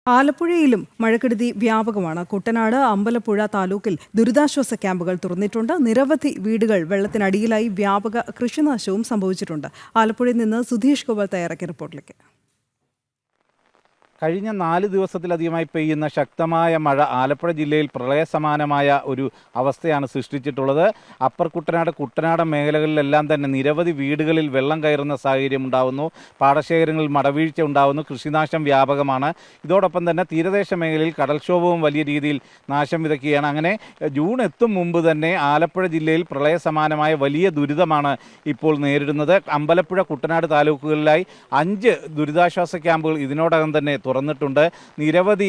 ആലപ്പുഴയിലും മഴക്കെടുതി വ്യാപകമാണ്. കുട്ടനാട്, അമ്പലപ്പുഴ താലൂക്കിൽ ദുരിതാശ്വാസ ക്യാമ്പുകൾ തുറന്നിട്ടുണ്ട്. നിരവധി വീടുകൾ വെള്ളത്തിനടിയിലായി വ്യാപക കൃഷിനാശവും സംഭവിച്ചിട്ടുണ്ട്. ആലപ്പുഴയിൽ നിന്ന് സുധീഷ് ഗോപാൽ തയ്യാറാക്കിയ റിപ്പോർട്ടിലേക്ക്. കഴിഞ്ഞ 4 ദിവസത്തിലധികമായി പെയ്യുന്ന ശക്തമായ മഴ ആലപ്പുഴ ജില്ലയിൽ പ്രളയസമാനമായ ഒരു അവസ്ഥയാണ് സൃഷ്ടിച്ചിട്ടുള്ളത്. അപ്പർ കുട്ടനാട് മേഖലകളിലെല്ലാം തന്നെ നിരവധി വീടുകളിൽ വെള്ളം കയറുന്ന സാഹചര്യം ഉണ്ടാകുന്നു. പാടശേഖരങ്ങളിൽ മടവീഴ്ച ഉണ്ടാകുന്നു. കൃഷിനാശം വ്യാപകമാണ്. ഇതോടൊപ്പം തന്നെ തീരദേശ മേഖലയിൽ കടൽക്ഷോഭവും വലിയ രീതിയിൽ നാശം വിതയ്ക്കുകയാണ്. അങ്ങനെ ജൂൺ എത്തും മുമ്പ് തന്നെ ആലപ്പുഴ ജില്ലയിൽ പ്രളയസമാനമായ വലിയ ദുരിതമാണ് ഇപ്പോൾ നേരിടുന്നത്. അമ്പലപ്പുഴ, കുട്ടനാട് താലൂക്കുകളിലായി 5 ദുരിതാശ്വാസ ക്യാമ്പുകൾ ഇതിനോടകം തന്നെ തുറന്നിട്ടുണ്ട്. നിരവധി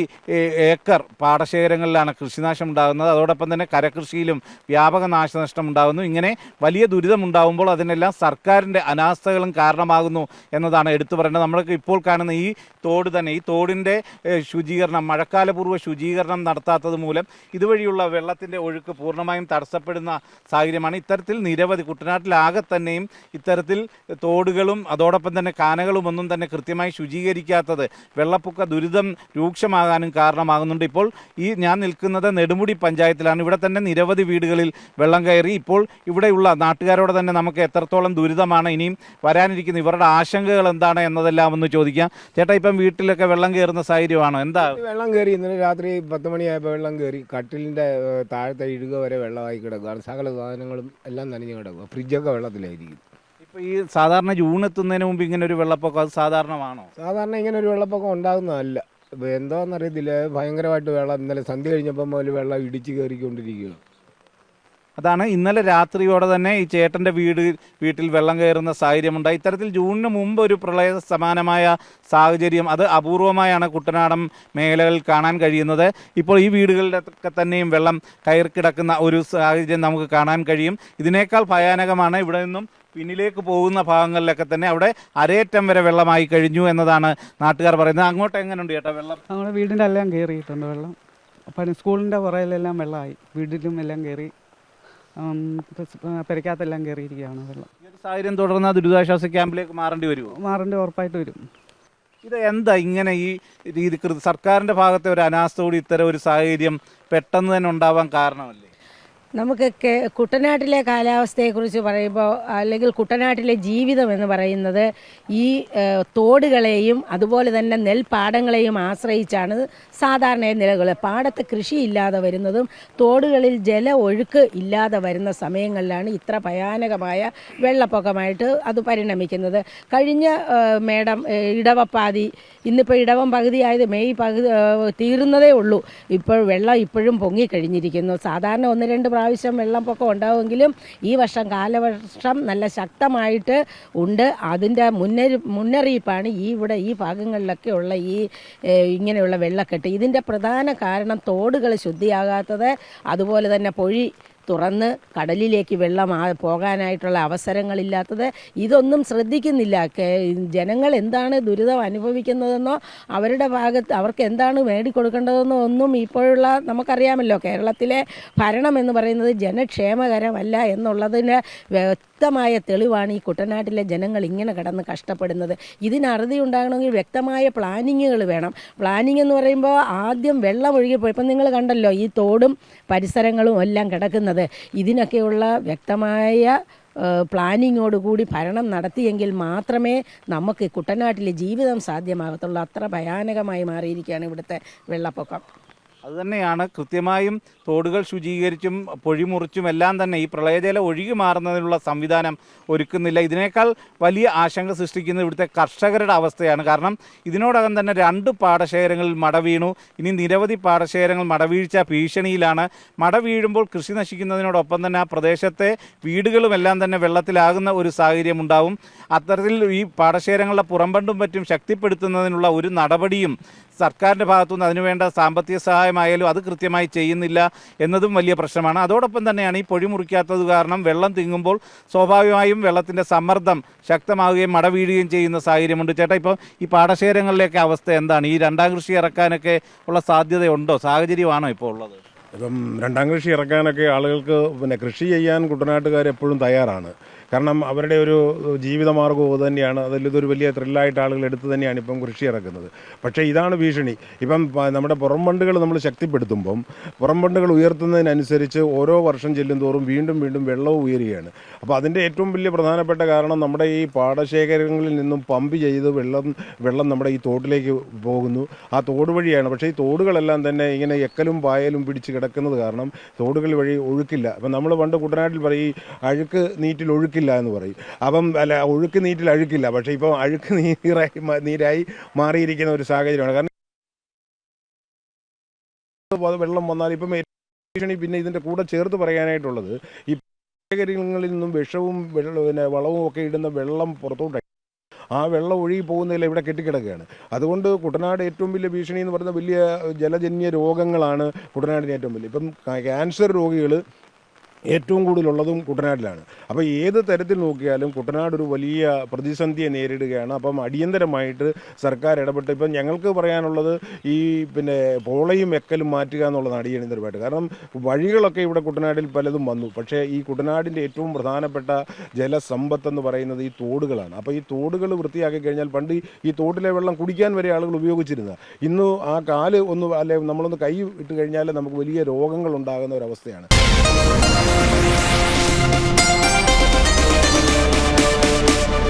ഏക്കർ പാടശേഖരങ്ങളിലാണ് കൃഷിനാശം ഉണ്ടാകുന്നത്. അതോടൊപ്പം തന്നെ കരകൃഷിയിലും വ്യാപക നാശനഷ്ടം ഉണ്ടാകുന്നു. ഇങ്ങനെ വലിയ ദുരിതമുണ്ടാകുമ്പോൾ അതിനെല്ലാം സർക്കാരിൻ്റെ അനാസ്ഥകളും കാരണമാകുന്നു എന്നതാണ് എടുത്തു പറയേണ്ടത്. നമ്മൾക്ക് ഇപ്പോൾ കാണുന്ന ഈ തോട് തന്നെ, ഈ തോടിൻ്റെ ശുചീകരണം, മഴക്കാലപൂർവ്വ ശുചീകരണം നടത്താത്തത് മൂലം ഇതുവഴിയുള്ള വെള്ളത്തിൻ്റെ ഒഴുക്ക് പൂർണ്ണമായും തടസ്സപ്പെടുന്ന സാഹചര്യമാണ്. ഇത്തരത്തിൽ നിരവധി കുട്ടനാട്ടിലാകെ തന്നെയും ഇത്തരത്തിൽ തോടുകളും അതോടൊപ്പം തന്നെ കാനകളും ഒന്നും തന്നെ കൃത്യമായി ശുചീകരിക്കാത്തത് വെള്ളപ്പൊക്ക ദുരിതം രൂക്ഷമാകാനും കാരണമാകുന്നുണ്ട്. ഇപ്പോൾ ഞാൻ നിൽക്കുന്നത് നെടുമുടി പഞ്ചായത്തിലാണ്. ഇവിടെ തന്നെ നിരവധി വീടുകളിൽ വെള്ളം കയറി. ഇപ്പോൾ ഇവിടെയുള്ള നാട്ടുകാരോട് തന്നെ നമുക്ക് എത്രത്തോളം ദുരിതമാണ് ഇനിയും വരാനിരിക്കുന്ന ഇവരുടെ ആശങ്കകൾ എന്താണ് എന്നതെല്ലാം ഒന്ന് ചോദിക്കാം. ചേട്ടാ, ഇപ്പം വീട്ടിലൊക്കെ വെള്ളം കയറുന്ന സാഹചര്യമാണോ? എന്താ വെള്ളം കയറി? ഇന്നലെ രാത്രി 10 മണിയായപ്പോൾ വെള്ളം കയറി. കട്ടിലിൻ്റെ താഴത്തെ ഇഴുക വരെ വെള്ളമായി കിടക്കുകയാണ്. സകല സാധനങ്ങളും എല്ലാം നനഞ്ഞു കിടക്കുക. ഫ്രിഡ്ജൊക്കെ വെള്ളത്തിലായിരിക്കും. ഇപ്പോൾ ഈ സാധാരണ ജൂൺ എത്തുന്നതിന് മുമ്പ് ഇങ്ങനെ ഒരു വെള്ളപ്പൊക്കം അത് സാധാരണമാണോ? സാധാരണ ഇങ്ങനെ ഒരു വെള്ളപ്പൊക്കം ഉണ്ടാകുന്നതല്ല. ഇപ്പോൾ എന്താണെന്നറിയത്തില്ല, ഭയങ്കരമായിട്ട് വെള്ളം ഇന്നലെ സന്ധ്യ കഴിഞ്ഞപ്പം മുതൽ വെള്ളം ഇടിച്ച് കയറിക്കൊണ്ടിരിക്കുകയാണ്. അതാണ് ഇന്നലെ രാത്രിയോടെ തന്നെ ഈ ചേട്ടൻ്റെ വീട്ടിൽ വെള്ളം കയറുന്ന സാഹചര്യമുണ്ടായി. ഇത്തരത്തിൽ ജൂണിന് മുമ്പ് ഒരു പ്രളയ സമാനമായ സാഹചര്യം അത് അപൂർവമായാണ് കുട്ടനാടൻ മേഖലകളിൽ കാണാൻ കഴിയുന്നത്. ഇപ്പോൾ ഈ വീടുകളിലൊക്കെ തന്നെയും വെള്ളം കയറി കിടക്കുന്ന ഒരു സാഹചര്യം നമുക്ക് കാണാൻ കഴിയും. ഇതിനേക്കാൾ ഭയാനകമാണ് ഇവിടെ നിന്നും പിന്നിലേക്ക് പോകുന്ന ഭാഗങ്ങളിലൊക്കെ തന്നെ അവിടെ അരയറ്റം വരെ വെള്ളമായി കഴിഞ്ഞു എന്നതാണ് നാട്ടുകാർ പറയുന്നത്. അങ്ങോട്ട് എങ്ങനെയുണ്ട് ചേട്ടാ വെള്ളം? നമ്മുടെ വീടിൻ്റെ എല്ലാം കയറിയിട്ടുണ്ട് വെള്ളം. അപ്പം സ്കൂളിൻ്റെ പുറയിലെല്ലാം വെള്ളമായി, വീട്ടിലും എല്ലാം കയറി, പെരയ്ക്കകത്തെല്ലാം കയറിയിരിക്കുകയാണ് വെള്ളം. ഈ ഒരു സാഹചര്യം തുടർന്ന് ദുരിതാശ്വാസ ക്യാമ്പിലേക്ക് മാറേണ്ടി വരുമോ? മാറേണ്ടി ഉറപ്പായിട്ട് വരും. ഇത് എന്താ ഇങ്ങനെ ഈ രീതി സർക്കാരിൻ്റെ ഭാഗത്തെ ഒരു അനാസ്ഥയോട് ഇത്തരം ഒരു സാഹചര്യം പെട്ടെന്ന് തന്നെ ഉണ്ടാവാൻ കാരണമല്ലേ? നമുക്ക് കുട്ടനാട്ടിലെ കാലാവസ്ഥയെക്കുറിച്ച് പറയുമ്പോൾ, അല്ലെങ്കിൽ കുട്ടനാട്ടിലെ ജീവിതം എന്ന് പറയുന്നത് ഈ തോടുകളെയും അതുപോലെ തന്നെ നെൽപ്പാടങ്ങളെയും ആശ്രയിച്ചാണ് സാധാരണയായി നിലകൊള്ളുന്നത്. പാടത്ത് കൃഷിയില്ലാതെ വരുന്നതും തോടുകളിൽ ജല ഒഴുക്ക് ഇല്ലാതെ വരുന്ന സമയങ്ങളിലാണ് ഇത്ര ഭയാനകമായ വെള്ളപ്പൊക്കമായിട്ട് അത് പരിണമിക്കുന്നത്. കഴിഞ്ഞ ഇടവപ്പാതി, ഇന്നിപ്പോൾ ഇടവം പകുതിയായത് മെയ് തീരുന്നതേ ഉള്ളൂ. ഇപ്പോൾ വെള്ളം ഇപ്പോഴും പൊങ്ങിക്കഴിഞ്ഞിരിക്കുന്നു. സാധാരണ 1-2 പ്രാവശ്യം വെള്ളപ്പൊക്കം ഉണ്ടാവുമെങ്കിലും ഈ വർഷം കാലവർഷം നല്ല ശക്തമായിട്ട് ഉണ്ട്. അതിൻ്റെ മുന്നറിയിപ്പാണ് ഈ ഭാഗങ്ങളിലൊക്കെ ഉള്ള ഇങ്ങനെയുള്ള വെള്ളക്കെട്ട്. ഇതിൻ്റെ പ്രധാന കാരണം തോടുകൾ ശുദ്ധിയാകാത്തത്, അതുപോലെ തന്നെ പൊഴി തുറന്ന് കടലിലേക്ക് വെള്ളം പോകാനായിട്ടുള്ള അവസരങ്ങളില്ലാത്തത്, ഇതൊന്നും ശ്രദ്ധിക്കുന്നില്ല. ജനങ്ങൾ എന്താണ് ദുരിതം അനുഭവിക്കുന്നതെന്നോ അവരുടെ ഭാഗത്ത് അവർക്ക് എന്താണ് മേടിക്കൊടുക്കേണ്ടതെന്നോ ഒന്നും ഇപ്പോഴുള്ള നമുക്കറിയാമല്ലോ. കേരളത്തിലെ ഭരണം എന്ന് പറയുന്നത് ജനക്ഷേമകരമല്ല എന്നുള്ളതിന് വ്യക്തമായ തെളിവാണ് ഈ കുട്ടനാട്ടിലെ ജനങ്ങൾ ഇങ്ങനെ കിടന്ന് കഷ്ടപ്പെടുന്നത്. ഇതിന് അറുതി ഉണ്ടാകണമെങ്കിൽ വ്യക്തമായ പ്ലാനിങ്ങുകൾ വേണം. പ്ലാനിങ് എന്ന് പറയുമ്പോൾ ആദ്യം വെള്ളം ഒഴുകിപ്പോയി, ഇപ്പം നിങ്ങൾ കണ്ടല്ലോ ഈ തോടും പരിസരങ്ങളും എല്ലാം കിടക്കുന്നത്. ഇതിനൊക്കെയുള്ള വ്യക്തമായ പ്ലാനിങ്ങോടുകൂടി ഭരണം നടത്തിയെങ്കിൽ മാത്രമേ നമുക്ക് കുട്ടനാട്ടിലെ ജീവിതം സാധ്യമാകത്തുള്ളൂ. അത്ര ഭയാനകമായി മാറിയിരിക്കുകയാണ് ഇവിടുത്തെ വെള്ളപ്പൊക്കം. അതുതന്നെയാണ് കൃത്യമായും തോടുകൾ ശുചീകരിച്ചും പൊഴിമുറിച്ചും എല്ലാം തന്നെ ഈ പ്രളയജലം ഒഴുകി മാറുന്നതിനുള്ള സംവിധാനം ഒരുക്കുന്നില്ല. ഇതിനേക്കാൾ വലിയ ആശങ്ക സൃഷ്ടിക്കുന്നത് ഇവിടുത്തെ കർഷകരുടെ അവസ്ഥയാണ്. കാരണം ഇതിനോടകം തന്നെ 2 പാടശേഖരങ്ങളിൽ മട വീണു. ഇനി നിരവധി പാടശേഖരങ്ങൾ മടവീഴ്ച ഭീഷണിയിലാണ്. മട വീഴുമ്പോൾ കൃഷി നശിക്കുന്നതിനോടൊപ്പം തന്നെ ആ പ്രദേശത്തെ വീടുകളുമെല്ലാം തന്നെ വെള്ളത്തിലാകുന്ന ഒരു സാഹചര്യം ഉണ്ടാവും. അത്തരത്തിൽ ഈ പാടശേഖരങ്ങളുടെ പുറംബണ്ടും മറ്റും ശക്തിപ്പെടുത്തുന്നതിനുള്ള ഒരു നടപടിയും സർക്കാരിൻ്റെ ഭാഗത്തുനിന്ന് അതിനുവേണ്ട സാമ്പത്തിക സഹായമായാലും അത് കൃത്യമായി ചെയ്യുന്നില്ല എന്നതും വലിയ പ്രശ്നമാണ്. അതോടൊപ്പം തന്നെയാണ് ഈ പൊഴി മുറിക്കാത്തത് കാരണം വെള്ളം തിങ്ങുമ്പോൾ സ്വാഭാവികമായും വെള്ളത്തിൻ്റെ സമ്മർദ്ദം ശക്തമാവുകയും മട വീഴുകയും ചെയ്യുന്ന സാഹചര്യമുണ്ട്. ചേട്ടാ, ഇപ്പോൾ ഈ പാടശേഖരങ്ങളിലേക്ക് അവസ്ഥ എന്താണ്? ഈ 2ാം കൃഷി ഇറക്കാനൊക്കെ ഉള്ള സാധ്യതയുണ്ടോ? സാഹചര്യമാണോ ഇപ്പോൾ ഉള്ളത്? ഇപ്പം 2ാം കൃഷി ഇറക്കാനൊക്കെ ആളുകൾക്ക് കൃഷി ചെയ്യാൻ കുട്ടനാട്ടുകാർ എപ്പോഴും തയ്യാറാണ്. കാരണം അവരുടെ ഒരു ജീവിതമാർഗ്ഗവും അത് തന്നെയാണ്. അതിലിതൊരു വലിയ ത്രില്ലായിട്ട് ആളുകൾ എടുത്ത് തന്നെയാണ് ഇപ്പം കൃഷി ഇറക്കുന്നത്. പക്ഷേ ഇതാണ് ഭീഷണി. ഇപ്പം നമ്മുടെ പുറംബണ്ടുകൾ നമ്മൾ ശക്തിപ്പെടുത്തുമ്പം പുറംബണ്ടുകൾ ഉയർത്തുന്നതിനനുസരിച്ച് ഓരോ വർഷം ചെല്ലുന്തോറും വീണ്ടും വീണ്ടും വെള്ളവും ഉയരുകയാണ്. അപ്പോൾ അതിൻ്റെ ഏറ്റവും വലിയ പ്രധാനപ്പെട്ട കാരണം നമ്മുടെ ഈ പാടശേഖരങ്ങളിൽ നിന്നും പമ്പ് ചെയ്ത് വെള്ളം നമ്മുടെ ഈ തോട്ടിലേക്ക് പോകുന്നു. ആ തോട് വഴിയാണ്. പക്ഷേ ഈ തോടുകളെല്ലാം തന്നെ ഇങ്ങനെ എക്കലും പായലും പിടിച്ച് കിടക്കുന്നത് കാരണം തോടുകൾ വഴി ഒഴുക്കില്ല. അപ്പം നമ്മൾ പണ്ട് കുട്ടനാട്ടിൽ പറയും ഈ അഴുക്ക് നീറ്റിൽ ഒഴുക്കില്ല എന്ന് പറയും. അപ്പം അല്ല, ഒഴുക്ക് നീറ്റിൽ അഴുക്കില്ല. പക്ഷേ ഇപ്പം അഴുക്ക് നീരായി മാറിയിരിക്കുന്ന ഒരു സാഹചര്യമാണ്. കാരണം വെള്ളം വന്നാൽ ഇപ്പം ഭീഷണി പിന്നെ ഇതിൻ്റെ കൂടെ ചേർത്ത് പറയാനായിട്ടുള്ളത് ഈ ശേഖരങ്ങളിൽ നിന്നും വിഷവും പിന്നെ വളവും ഒക്കെ ഇടുന്ന വെള്ളം പുറത്തോട്ട് ആ വെള്ളം ഒഴുകി പോകുന്നതിൽ ഇവിടെ കെട്ടിക്കിടക്കുകയാണ്. അതുകൊണ്ട് കുട്ടനാട് ഏറ്റവും വലിയ ഭീഷണി എന്ന് പറയുന്ന വലിയ ജലജന്യ രോഗങ്ങളാണ് കുട്ടനാടിന് ഏറ്റവും വലിയ. ഇപ്പം ക്യാൻസർ രോഗികൾ ഏറ്റവും കൂടുതലുള്ളതും കുട്ടനാട്ടിലാണ്. അപ്പോൾ ഏത് തരത്തിൽ നോക്കിയാലും കുട്ടനാട് ഒരു വലിയ പ്രതിസന്ധിയെ നേരിടുകയാണ്. അപ്പം അടിയന്തരമായിട്ട് സർക്കാർ ഇടപെട്ട് ഇപ്പം ഞങ്ങൾക്ക് പറയാനുള്ളത് ഈ പിന്നെ പോളയും എക്കലും മാറ്റുക എന്നുള്ളതാണ് അടിയന്തരമായിട്ട്. കാരണം വഴികളൊക്കെ ഇവിടെ കുട്ടനാട്ടിൽ പലതും വന്നു. പക്ഷേ ഈ കുട്ടനാടിൻ്റെ ഏറ്റവും പ്രധാനപ്പെട്ട ജലസമ്പത്തെന്ന് പറയുന്നത് ഈ തോടുകളാണ്. അപ്പോൾ ഈ തോടുകൾ വൃത്തിയാക്കി കഴിഞ്ഞാൽ പണ്ട് ഈ തോട്ടിലെ വെള്ളം കുടിക്കാൻ വരെ ആളുകൾ ഉപയോഗിച്ചിരുന്നത്. ഇന്ന് ആ കാല് ഒന്ന് അല്ലെ നമ്മളൊന്ന് കൈ ഇട്ട് കഴിഞ്ഞാൽ നമുക്ക് വലിയ രോഗങ്ങൾ ഉണ്ടാകുന്ന ഒരവസ്ഥയാണ്.